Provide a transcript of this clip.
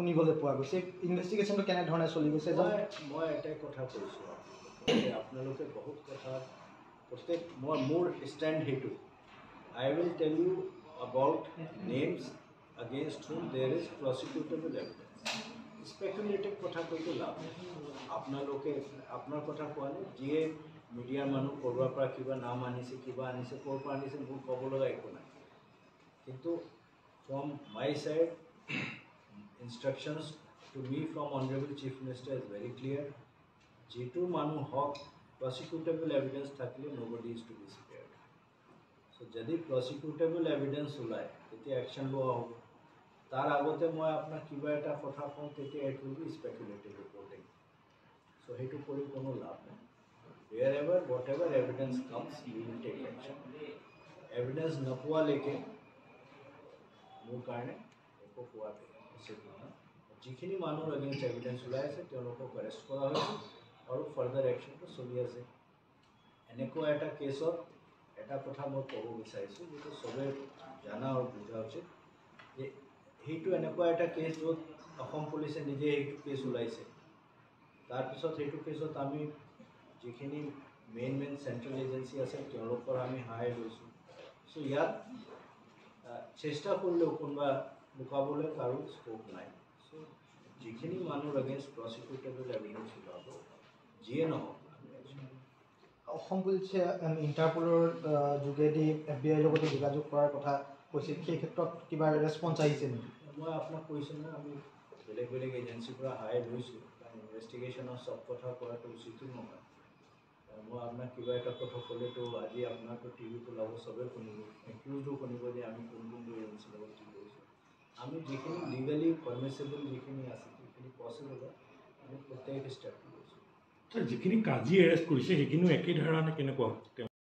শুনিবলৈ পোৱা গৈছে ইনভেষ্টিগেশ্যনটো কেনেধৰণে চলি গৈছে মই এটাই কথা কৈছোঁ আপোনালোকে বহুত কথা প্ৰত্যেক মোৰ ষ্টেণ্ড সেইটো I will tell you about names against whom there is prosecutable evidence. Speculative কথা কৈতো লাভ আপোনালোকে আপোনাৰ কথা কোৱা নাই যিয়ে মিডিয়াৰ মানুহ ক'ৰবাৰ পৰা কিবা নাম আনিছে কিবা আনিছে ক'ৰ পৰা আনিছে মোৰ ক'ব লগা একো নাই কিন্তু from my side instructions to me from Honorable Chief Minister is very clear যিটো মানুহ হওক prosecutable evidence থাকিলে nobody is to be spared. So যদি prosecutable evidence ওলায় তেতিয়া action লোৱা হ'ব তাৰ আগতে মই আপোনাক কিবা এটা কথা কওঁ তেতিয়া it will be speculative reporting. So সেইটো কৰি কোনো লাভ নাই wherever whatever evidence comes we will take action. Evidence নোপোৱালৈকে মোৰ কাৰণে একো কোৱা উচিত নহয় যিখিনি মানুহৰ এগেইনষ্ট এভিডেঞ্চ ওলাই আছে তেওঁলোকক এৰেষ্ট কৰা হৈছে আৰু ফাৰ্ডাৰ একশ্যনটো চলি আছে এনেকুৱা এটা কেছত এটা কথা মই ক'ব বিচাৰিছোঁ যিটো চবে জানা আৰু বুজা উচিত যে সেইটো এনেকুৱা এটা কেছ য'ত অসম পুলিচে নিজে সেইটো কেছ ওলাইছে তাৰপিছত সেইটো কেছত আমি যিখিনি মেইন চেণ্ট্ৰেল এজেঞ্চি আছে তেওঁলোকৰ আমি সহায় লৈছোঁ চ' ইয়াত চেষ্টা কৰিলেও কোনোবা লুকাবলৈ কাৰো স্কোপ নাই চ' যিখিনি মানুহৰ এগেইনষ্ট প্ৰচিকিউটেবল এভিডেঞ্চ ওলাব যিয়ে নহওক অসম পুলিচে ইণ্টাৰপলৰ যোগেদি FBI লগতো যোগাযোগ কৰাৰ কথা কৈছিল সেই ক্ষেত্ৰত কিবা ৰেছপঞ্চ আহিছে নেকি মই আপোনাক কৈছোঁ নহয় আমি বেলেগ বেলেগ এজেঞ্চিৰ পৰা সহায় লৈছোঁ কাৰণ ইনভেষ্টিগেশ্যনৰ চব কথা কৰাটো উচিতো নহয় মই আপোনাক কিবা এটা কথা ক'লেতো আজি আপোনাৰতো টিভিত ওলাব চবেই শুনিব একিউজো শুনিব যে আমি কোন কোনটো এজেঞ্চিৰ লগত কি কৰিছোঁ আমি যিখিনি লিগেলি পাৰ্মিছেবল যিখিনি আছে যিখিনি পচিবল হয় আমি প্ৰত্যেক ষ্টেপ লৈছোঁ যিখিনি কাজি এৰেষ্ট কৰিছে সেইখিনিও একেই ধাৰা নে কেনেকুৱা